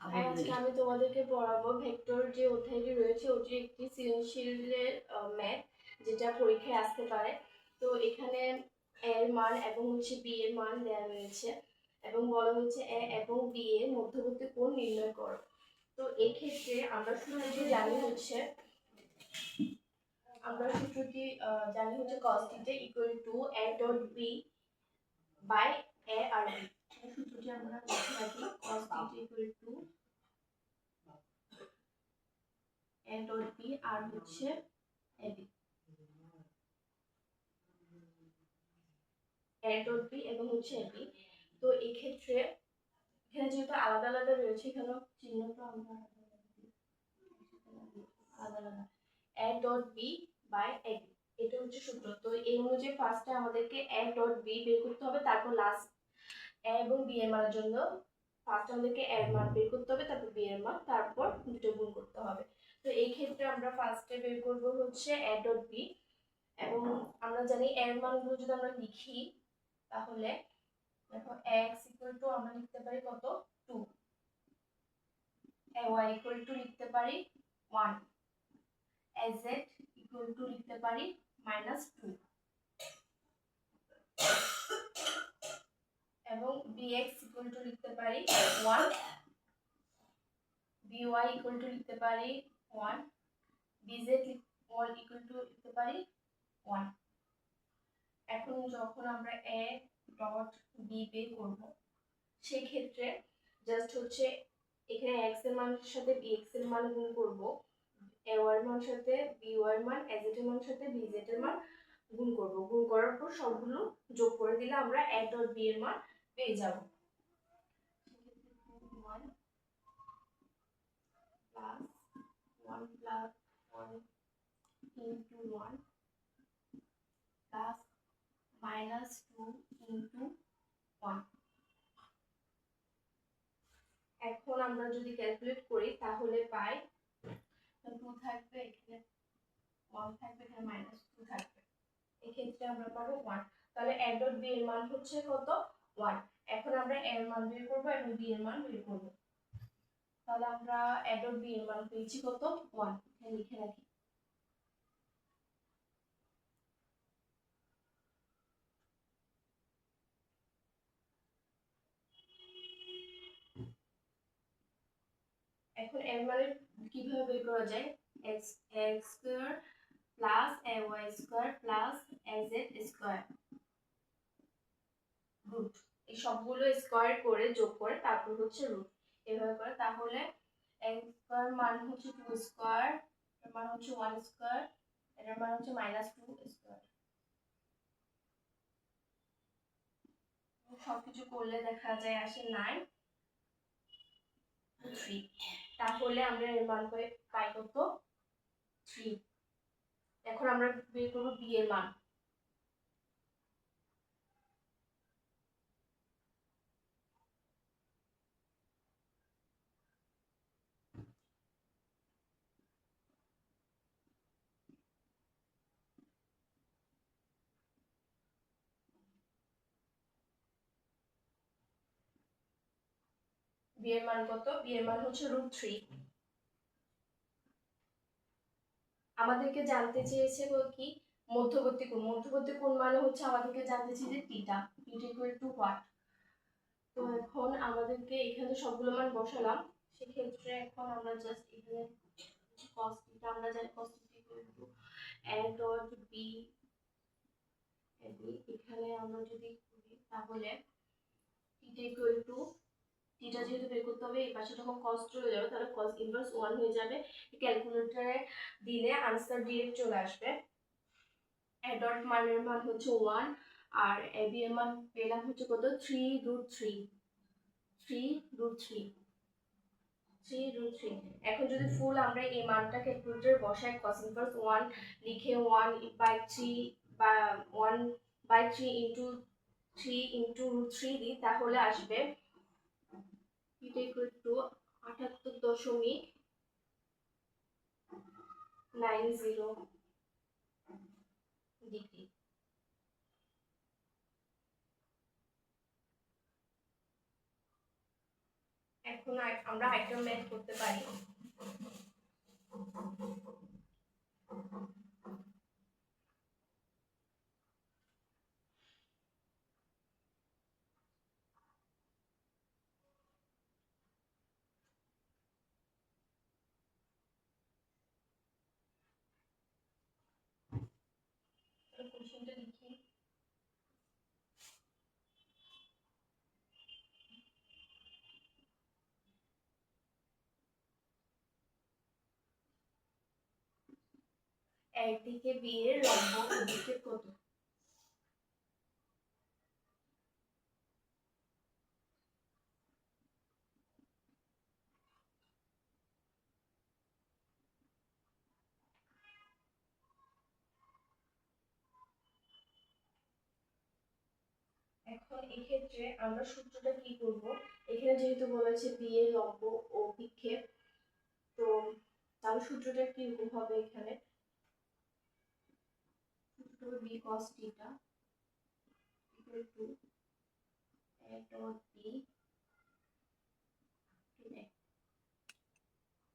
হ্যাঁ, আজকে আমি তোমাদেরকে পড়াবো ভেক্টর যে অধ্যায়টি রয়েছে ওটি একটি সৃজনশীলের ম্যাথ যেটা পরীক্ষায় আসতে পারে। তো এখানে এর মান এবং হচ্ছে বি এর মান দেওয়া রয়েছে এবং বলা হয়েছে এ এবং বি এর মধ্যবর্তী কোণ নির্ণয় করো। তো এই ক্ষেত্রে আমরা সূত্রটি জানি হচ্ছে cos θ equal to a dot b by a R b। সূত্রটি আমরা লিখে রাখি cos θ equal to a dot b আর হচ্ছে ab a dot b এবং হচ্ছে ab। তো এই ক্ষেত্রে এখানে যেহেতু আলাদা আলাদা রয়েছে এখানে চিহ্নটা আমরা আলাদা আলাদা a dot b by ab এটা হচ্ছে সূত্র। তো এই অনুযায়ী ফার্স্টে আমাদেরকে a dot b বের করতে হবে, তারপর লাস্ট a এবং b এর মানের জন্য ফার্স্ট আমাদেরকে a এর মান বের করতে হবে, তারপর b এর মান, তারপর দুটো গুণ করতে হবে। তো এই ক্ষেত্রে আমরা ফার্স্টে বের করব হচ্ছে a dot b এবং আমরা জানি এর মানগুলো যদি আমরা লিখি তাহলে দেখো x ইকুয়াল টু আমরা লিখতে পারি কত 2, ay ইকুয়াল টু লিখতে পারি 1, az ইকুয়াল টু লিখতে পারি -2 এবং bx ইকুয়াল টু লিখতে পারি 1, by ইকুয়াল টু লিখতে পারি 1, bz ইকুয়াল টু লিখতে পারি 1। এখন যখন আমরা a ডট b বের করব সেই ক্ষেত্রে জাস্ট হচ্ছে এখানে x এর মানের সাথে bx এর মান গুণ করব, ay এর মানের সাথে by এর মান, az এর মানের সাথে bz এর মান গুণ করব। গুণ করার পর সবগুলো যোগ করে দিলে আমরা a ডট b এর মান পেয়ে যাব। 1 plus 1 plus 1 into 1 plus -2 into 1। এখন আমরা যদি ক্যালকুলেট করি তাহলে পাই 2 থাকবে, এখানে 1 থাকবে, এখানে -2 থাকবে। এই ক্ষেত্রে আমরা পাবো 1। তাহলে a ডট b এর মান হচ্ছে কত 1। এখন আমরা a এর মান বের করব এবং b এর মান বের করব। তাহলে আমরা a ডট b এর মান পেয়েছি কত 1। এখানে লিখে রাখি। এখন এর মানে কিভাবে বের করা যায়, x square plus ay square plus az square root, এই সবগুলো স্কয়ার করে যোগ করে তারপর হচ্ছে রুট, এভাবে করে। তাহলে x স্কয়ার মান হচ্ছে 2 স্কয়ার, এর মান হচ্ছে 1 স্কয়ার, এর মান হচ্ছে -2 স্কয়ার। সবকিছু করলে দেখা যায় আসে 9 3। তাহলে আমরা এর মান পাই কত 3। এখন আমরা বের করব b এর মান। b এর মান কত, b এর মান হচ্ছে √3। আমাদেরকে জানতে চেয়েছে কি মধ্যবর্তী কোণ। মধ্যবর্তী কোণ মানে হচ্ছে আমাদেরকে জানতে চেয়েছে থিটা ইকুয়াল টু হোয়াট। তো এখন আমাদেরকে এখানে সবগুলো মান বসালাম, সেক্ষেত্রে এখন আমরা জাস্ট এখানে cos থিটা আমরা জানি cos theta equal to a dot b এখানে আমরা যদি করি তাহলে থিটা ইকুয়াল টু থিটা যেহেতু বের করতে হবে এই পাশে যখন cos চলে যাবে তাহলে cos ইনভার্স 1 হয়ে যাবে। ক্যালকুলেটরে দিলে आंसर ডিরেক্ট চলে আসবে। a ডট মানের মান হচ্ছে 1 আর ab এর মান পেলাম হচ্ছে কত 3√3। এখন যদি ফুল আমরা এই মানটা ক্যালকুলেটরে বসাই cos ইনভার্স 1 লিখে 1/3 বা 1/3 ইনটু 3 ইনটু √3 দিই তাহলে আসবে এটা ইকুয়াল টু 78.90 ডিগ্রি। এখন আমরা আইটেম ম্যাথ করতে পারি। কোশ্চেনটা লিখি। একদিকে বি এর লম্ব অভিক্ষেপ কত? এখন এই ক্ষেত্রে আমরা সূত্রটা কি করব? এখানে যেহেতু বলেছে বি এর লম্ব ও বিক্ষেপ, তো তাহলে সূত্রটা কি রকম হবে? এখানে সূত্র b cos theta equal to a dot b,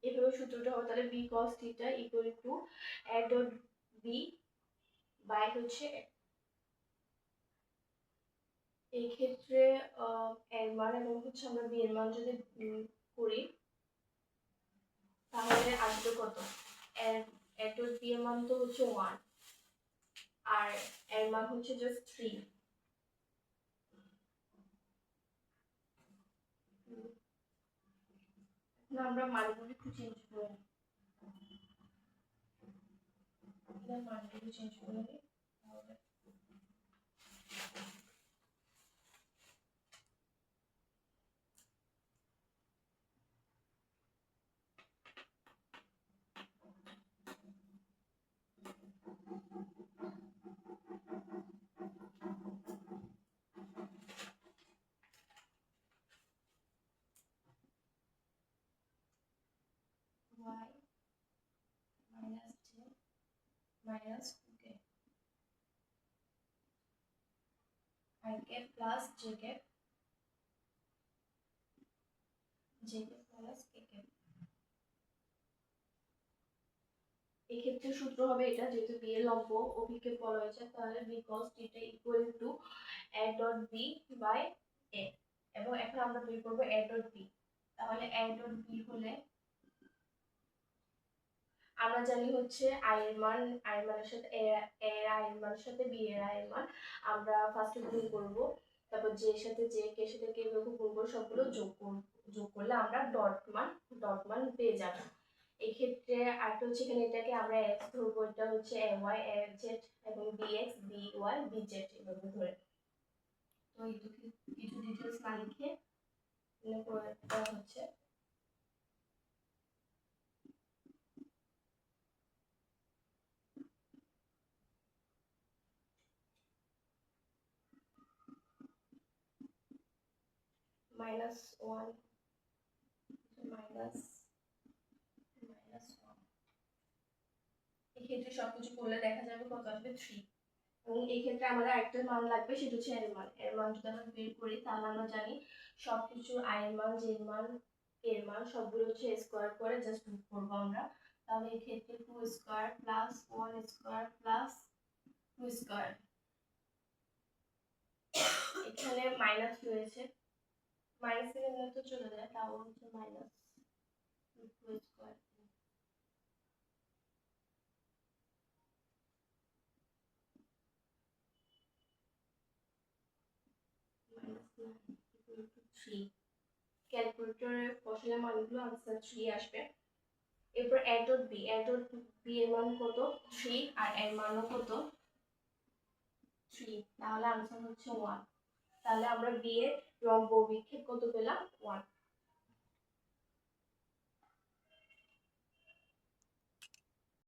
এভাবে সূত্রটা হবে। তাহলে b cos theta equal to a dot b by হচ্ছে এই ক্ষেত্রে এর মান এবং হচ্ছে আমরা বি এর মান যদি করি তাহলে আসবে কত? এর ডট বি এর মান তো হচ্ছে 1 আর এর মান হচ্ছে জাস্ট 3। না, আমরা মানগুলো একটু চেঞ্জ করে নিই। মানগুলো চেঞ্জ করে নিই তাহলে y minus 10 minus 2k I cap plus j cap plus k cap। এই ক্ষেত্রে সূত্র হবে এটা, যেহেতু বি এর লম্ব অভিক্ষেপ বলা হয়েছে, তাহলে b cos theta equal to a dot b by a। এবং এখন আমরা বের করব a ডট বি। তাহলে a ডট বি হলে আমরা জানি হচ্ছে i এর মান, i এর মানের সাথে a এর i এর মানের সাথে b এর i এর মান আমরা ফার্স্টে গুণ করব, তারপর j এর সাথে j, k এর সাথে k এভাবে গুণ করে সবগুলো যোগ করলে আমরা ডট মান পেয়ে যাব। এই ক্ষেত্রে আরেকটা হচ্ছে এখানে এটাকে আমরা x ধরবো, এটা হচ্ছে ay az এবং bx by bz এভাবে ধরে। তো এই কিছু ডিটেইলস না লিখে করে দেওয়া হচ্ছে। -1 মাইনাস -1। এই ক্ষেত্রে সবকিছু করলে দেখা যাবে কত আসবে 3। এবং এই ক্ষেত্রে আমাদের আরেকটা মান লাগবে, সেটা হচ্ছে এর মান। এর মান যদি আমরা বের করি তাহলে আমরা জানি সবকিছু i এর মান, j এর মান, k এর মান সবগুলো হচ্ছে স্কয়ার করে জাস্ট গুণ করব আমরা। তাহলে এই ক্ষেত্রে 2 square plus 1 square plus 2 square, এখানে মাইনাস রয়েছে, মাইনাস থেকে তো চলে যায়, তাও হচ্ছে মাইনাস 2 স্কয়ার -3। ক্যালকুলেটরে বসালে মানগুলো আনসার 3 আসবে। এরপর a dot b, a dot b এর মান কত? 3 আর এর মানও কত? 3। তাহলে আনসার হচ্ছে 1। তাহলে আমরা b এর লম্ব অভিক্ষেপ কত পেলাম? 1।